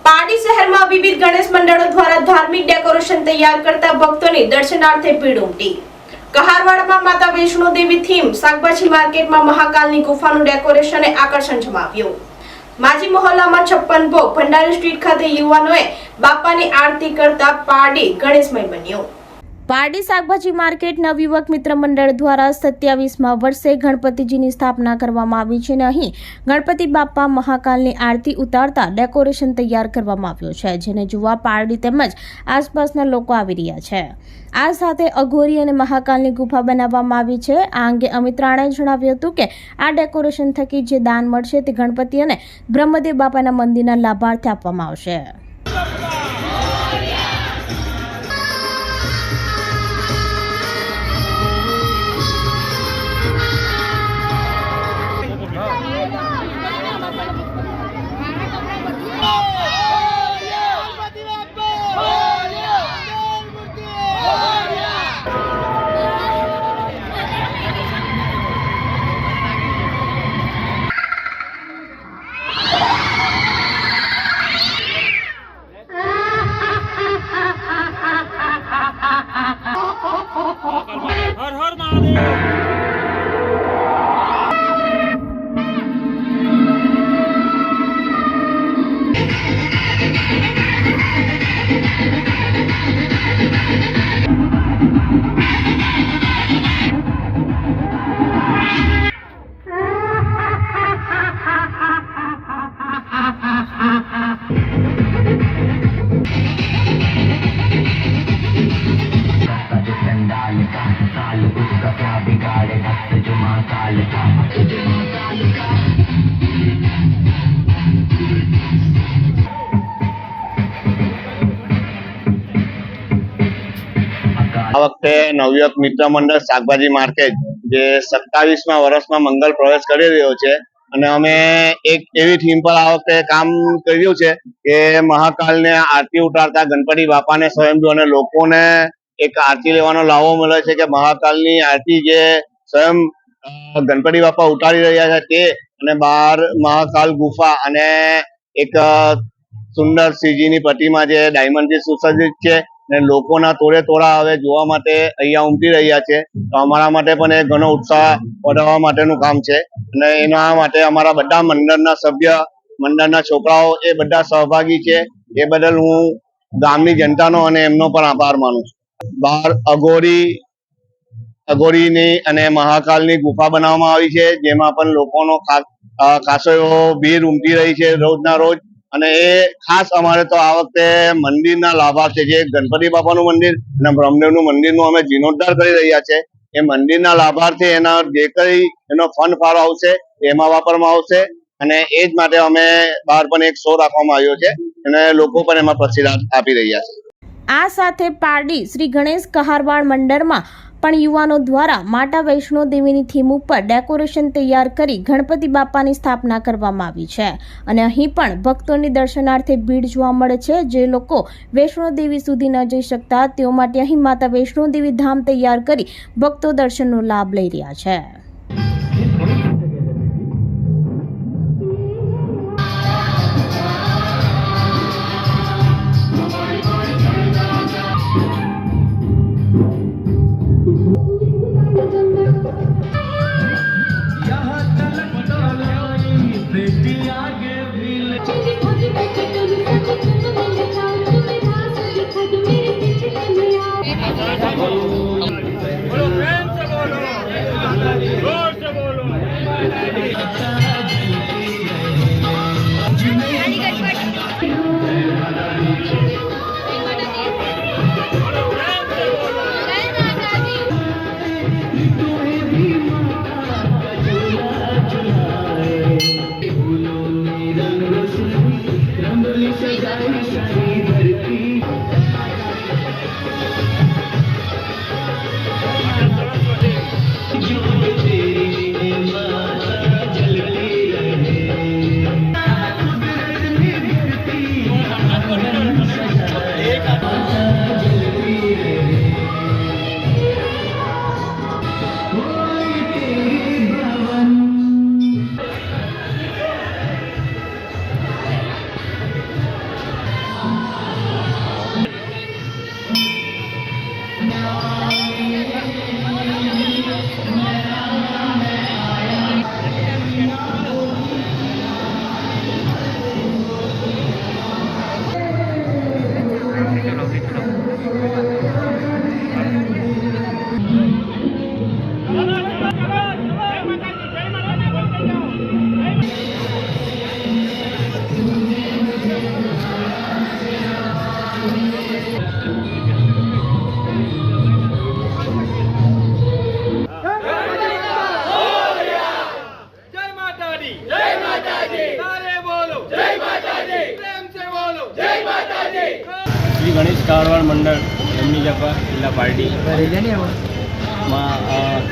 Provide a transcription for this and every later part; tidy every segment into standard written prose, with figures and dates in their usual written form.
પારડી શહેરમાં વિવિધ ગણેશ મંડળો દ્વારા ધાર્મિક ડેકોરેશન તૈયાર કરતા ભક્તોની દર્શનાર્થે ભીડ ઉમટી। કહારવાડમાં માતા વૈષ્ણો દેવી થીમ શાકભાજી માર્કેટમાં મહાકાલની ગુફાનું ડેકોરેશને આકર્ષણ જમાવ્યું। માજી મોહલ્લામાં 56 ભોગ ભંડારી સ્ટ્રીટ ખાતે યુવાનોએ બાપાની આરતી કરતા પારડી ગણેશમય બન્યું। પારડી શાકભાજી માર્કેટ નવયુવક મિત્ર મંડળ દ્વારા 27મા વર્ષે ગણપતિજીની સ્થાપના કરવામાં આવી છે અને અહીં ગણપતિ બાપા મહાકાલની આરતી ઉતારતા ડેકોરેશન તૈયાર કરવામાં આવ્યું છે, જેને જોવા પારડી તેમજ આસપાસના લોકો આવી રહ્યા છે। આ સાથે અઘોરી અને મહાકાલની ગુફા બનાવવામાં આવી છે। આ અંગે અમિત રાણાએ જણાવ્યું હતું કે આ ડેકોરેશન થકી જે દાન મળશે તે ગણપતિ અને બ્રહ્મદેવ બાપાના મંદિરના લાભાર્થે આપવામાં આવશે। हर हर महादेव। આ વખતે નવયુવક મિત્ર મંડળ શાકભાજી માર્કેટ જે 27મા વર્ષમાં મંગલ પ્રવેશ કરી રહ્યો છે અને અમે એક એવી થીમ પર આ વખતે કામ કર્યું છે કે મહાકાલને આરતી ઉતારતા ગણપતિ બાપાને સ્વયંભૂ અને લોકોને એક આરતી લેવાનો લાવો મળે છે કે મહાકાલની આરતી જે સ્વયં ગણપતિ બાપા ઉતારી રહ્યા છે તે અને બહાર મહાકાલ ગુફા અને એક સુંદર શ્રીજીની પ્રતિમા જે ડાયમંડથી સુસજ્જિત છે અને લોકોના તોડે તોડા હવે જોવા માટે અહીંયા ઉમટી રહ્યા છે। તો અમારા માટે પણ એ ઘણો ઉત્સાહ વધારવા માટેનું કામ છે અને એના માટે અમારા બધા મંડળના સભ્ય, મંડળના છોકરાઓ એ બધા સહભાગી છે। એ બદલ હું ગામની જનતાનો અને એમનો પણ આભાર માનું છું। બહાર અઘોરીની અને મહાકાલની ગુફા બનાવવામાં આવી છે, જેમાં પણ લોકોનો ખાસો એવો ભીડ ઉમટી રહી છે રોજના રોજ। અને એ ખાસ અમારે તો આ વખતે મંદિરના લાભાર્થે જે ગણપતિ બાપાનું મંદિર અને બ્રહ્મદેવનું મંદિરનું અમે જીર્ણોદ્ધાર કરી રહ્યા છે, એ મંદિરના લાભાર્થે એના જે કઈ એનો ફંડ ફાળો આવશે એમાં વાપરવામાં આવશે અને એ જ માટે અમે બહાર પણ એક શો રાખવામાં આવ્યો છે અને લોકો પણ એમાં પ્રતિસાદ આપી રહ્યા છે। આ સાથે પારડી શ્રી ગણેશ કહારવાડ મંડળમાં પણ યુવાનો દ્વારા માતા વૈષ્ણો દેવીની થીમ ઉપર ડેકોરેશન તૈયાર કરી ગણપતિ બાપાની સ્થાપના કરવામાં આવી છે અને અહીં પણ ભક્તોની દર્શનાર્થે ભીડ જોવા મળે છે। જે લોકો વૈષ્ણો દેવી સુધી ન જઈ શકતા તેઓ માટે અહીં માતા વૈષ્ણો દેવી ધામ તૈયાર કરી ભક્તો દર્શનનો લાભ લઈ રહ્યા છે। बोलो प्रेम से बोलो, जोर से बोलो। શ્રી ગણેશ કારવાડ મંડળ એમની જપા જિલ્લા પાર્ટીમાં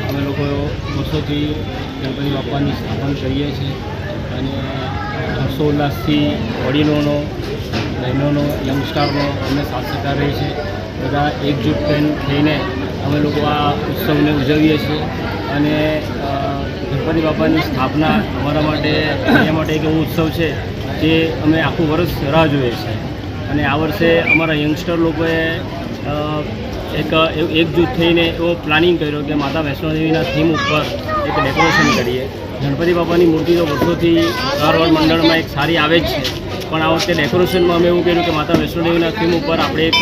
અમે લોકો વર્ષોથી ગણપતિ બાપાની સ્થાપન કરીએ છીએ અને હર્ષોલ્લાસથી વડીલોનો બહેનોનો યંગસ્ટારનો અમને સાથ સહકાર રહે છે. બધા એકજૂટ થઈને અમે લોકો આ ઉત્સવને ઉજવીએ છીએ અને ગણપતિ બાપાની સ્થાપના અમારા માટે એક એવો ઉત્સવ છે જે અમે આખું વર્ષ રાહ જોઈએ છીએ. અને આ વર્ષે અમારા યંગસ્ટર લોકોએ એકજૂથ થઈને એવો પ્લાનિંગ કર્યો કે માતા વૈષ્ણોદેવીના થીમ ઉપર એક ડેકોરેશન કરીએ. ગણપતિ બાપાની મૂર્તિ તો વર્ષોથી કારવાડ મંડળમાં એક સારી આવે જ છે, પણ આ વખતે ડેકોરેશનમાં અમે એવું કર્યું કે માતા વૈષ્ણોદેવીના થીમ ઉપર આપણે એક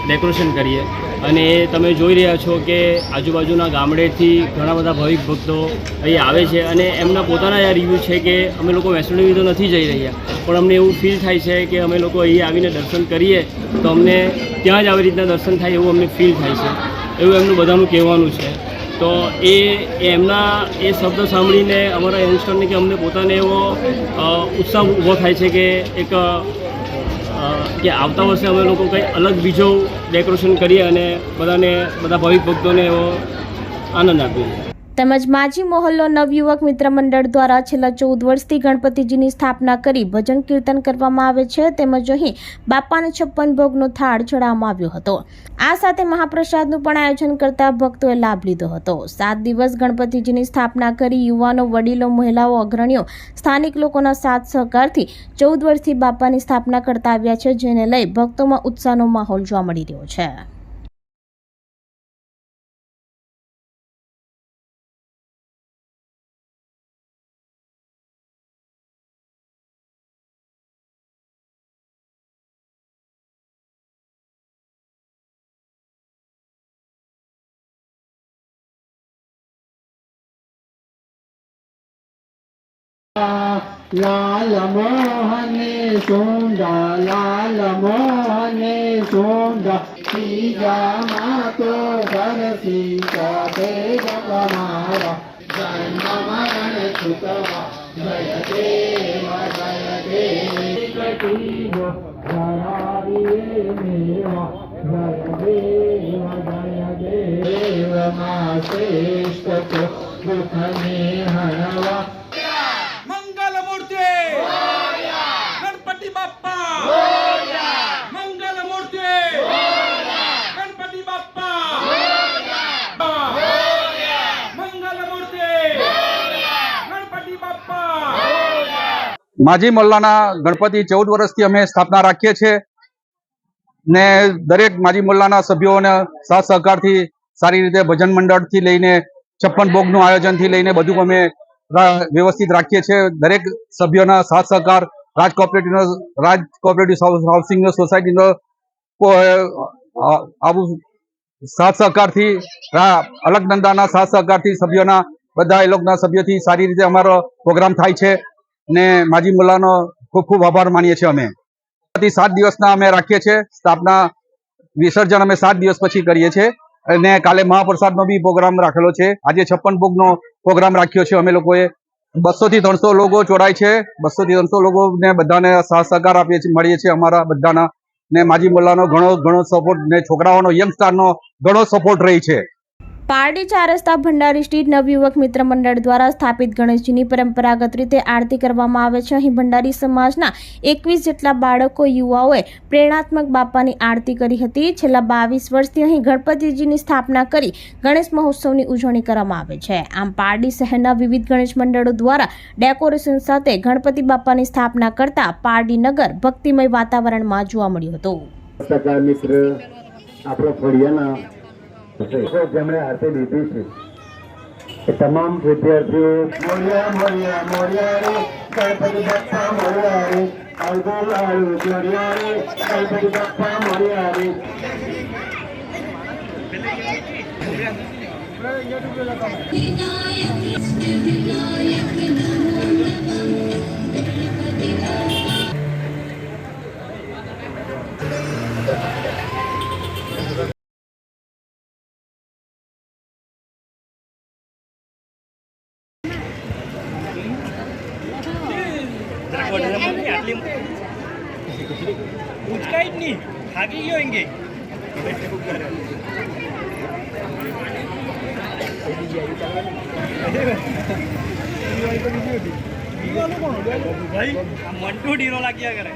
ડેકોરેશન કરીએ. અને એ તમે જોઈ રહ્યા છો કે આજુબાજુના ગામડેથી ઘણા બધા ભાવિક ભક્તો અહીં આવે છે અને એમના પોતાના આ રિવ્યૂ છે કે અમે લોકો વૈષ્ણોદેવી તો નથી જઈ રહ્યા, પણ અમને એવું ફીલ થાય છે કે અમે લોકો અહીં આવીને દર્શન કરીએ તો અમને ત્યાં જ આવી રીતના દર્શન થાય એવું અમને ફીલ થાય છે, એવું એમનું બધાનું કહેવાનું છે. તો એમના એ શબ્દ સાંભળીને અમારા યંગસ્ટરને કે અમને પોતાને એવો ઉત્સાહ ઊભો થાય છે કે કે આવતા વર્ષે અમે લોકો કંઈ અલગ બીજો ડેકોરેશન કરીએ અને બધા ભાવિક ભક્તોને એવો આનંદ આપીએ. તેમજ માજી મોહલ્લો નવયુવક મિત્ર મંડળ દ્વારા છેલ્લા 14 વર્ષથી ગણપતિજીની સ્થાપના કરી ભજન કીર્તન કરવામાં આવે છે. તેમજ અહીં બાપાને 56 ભોગનો થાળ ચડાવવામાં આવ્યો હતો. આ સાથે મહાપ્રસાદનું પણ આયોજન કરતા ભક્તોએ લાભ લીધો હતો. 7 દિવસ ગણપતિજીની સ્થાપના કરી યુવાનો, વડીલો, મહિલાઓ, અગ્રણીઓ, સ્થાનિક લોકોના સાથ સહકારથી 14 વર્ષથી બાપાની સ્થાપના કરતા આવ્યા છે, જેને લઈ ભક્તોમાં ઉત્સાહનો માહોલ જોવા મળી રહ્યો છે. लाल मोहने सोंडा, लाल मोहने सोंडा, सीजा मातो घर सीता दे जगमारा, जन्म मरण छुटवा जय देव कटीलो धरारी मेवा जय देव मा श्रेष्ठ दुख ने हरवा. मंगल मूर्ति गणपति बाप्पा मंगल मूर्ति गणपति बाप्पा मंगल मूर्ति गणपति बाप्पा. માજી મોલ્લાના ગણપતિ 14 વર્ષથી અમે સ્થાપના રાખીએ છીએ ને દરેક માજી મોલ્લાના સભ્યોને સાથ સહકારથી સારી રીતે ભજન મંડળથી લઈને 56 ભોગનું આયોજનથી લઈને બધું અમે વ્યવસ્થિત રાખીએ છીએ. દરેક સભ્યોના સાથ સહકાર રાજ કોઓપરેટિવ હાઉસિંગ સોસાયટીનો આવું સાથ સહકારથી અલકનંદાના સાથ સહકારથી સભ્યોના બધા એ લોકોના સભ્યોથી સારી રીતે અમારો પ્રોગ્રામ થાય છે ને માજી મોલ્લાનો ખૂબ ખૂબ આભાર માનીએ છીએ. અમે 7 દિવસના અમે રાખીએ છીએ. સ્થાપના વિસર્જન અમે 7 દિવસ પછી કરીએ છીએ અને કાલે મહાપ્રસાદનો બી પ્રોગ્રામ રાખેલો છે. આજે 56 ભોગનો પ્રોગ્રામ રાખ્યો છે. અમે લોકોએ 200 થી 300 લોકો જોડાય છે. 200 થી 300 લોકોને બધાને સાથ સહકાર આપીએ છીએ, મળીએ છીએ અમારા બધાના ને માજી મોલ્લાનો ઘણો સપોર્ટ ને છોકરાઓનો યંગસ્ટારનો ઘણો સપોર્ટ રહી છે. પારડી 4 રસ્તા ભંડારી સ્ટ્રીટ નવયુવક મિત્ર મંડળ દ્વારા સ્થાપિત ગણેશજીની પરંપરાગત રીતે આરતી કરવામાં આવે છે. અહીં ભંડારી સમાજના 21 જેટલા બાળકો, યુવાઓએ પ્રેરણાત્મક બાપાની આરતી કરી હતી. છેલ્લા 22 વર્ષથી અહીં ગણપતિજીની સ્થાપના કરી ગણેશ મહોત્સવની ઉજવણી કરવામાં આવે છે. આમ પારડી શહેરના વિવિધ ગણેશ મંડળો દ્વારા ડેકોરેશન સાથે ગણપતિ બાપાની સ્થાપના કરતા પારડી નગર ભક્તિમય વાતાવરણમાં જોવા મળ્યું હતું. મિત્ર આપણા ફળિયાના જેમણે આરતી લીધી છે એ તમામ વિદ્યાર્થીઓ મોરિયા મોરિયા મોરિયા રે ગણપતિ બાપ્પા મોરિયા રે અવધો લાડુ જોડિયા રે ગણપતિ બાપ્પા મોરિયા રે. ઉચકાઈ જ નહીં, થાકી ગયો એંગે. ભાઈ આ મંટુ ડીરો લાગ્યા કરે.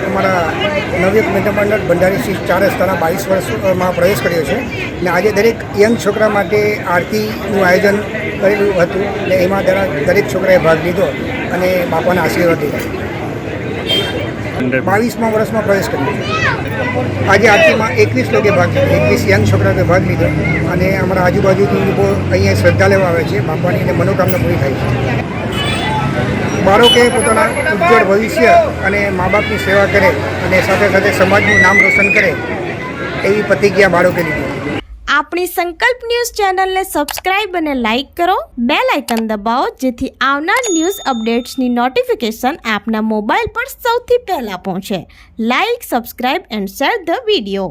અમારા નવયુગ મિત્ર મંડળ ભંડારી શ્રી 4 રસ્તાના 22 વર્ષમાં પ્રવેશ કર્યો છે અને આજે દરેક યંગ છોકરા માટે આરતીનું આયોજન કરેલું હતું અને એમાં દરેક છોકરાએ ભાગ લીધો અને બાપાના આશીર્વાદ લીધા. 22મા વર્ષમાં પ્રવેશ કર્યો. આજે આરતીમાં 21 લોકોએ ભાગ લીધો, 21 યંગ છોકરાઓએ ભાગ લીધો અને અમારા આજુબાજુથી લોકો અહીંયા શ્રદ્ધા લેવા આવે છે બાપાની અને મનોકામના પૂરી થાય છે. બાળકે પોતાના ઉજ્જવળ ભવિષ્ય અને મા બાપની સેવા કરે અને સાથે સાથે સમાજનું નામ રોશન કરે એવી પ્રતિજ્ઞા બાળકે લીધી. આપણી સંકલ્પ ન્યૂઝ ચેનલને સબસ્ક્રાઇબ અને લાઇક કરો, બેલ આઇકન દબાવો જેથી આવનાર ન્યૂઝ અપડેટ્સની નોટિફિકેશન આપના મોબાઈલ પર સૌથી પહેલા પહોંચે. Like, subscribe and share the video.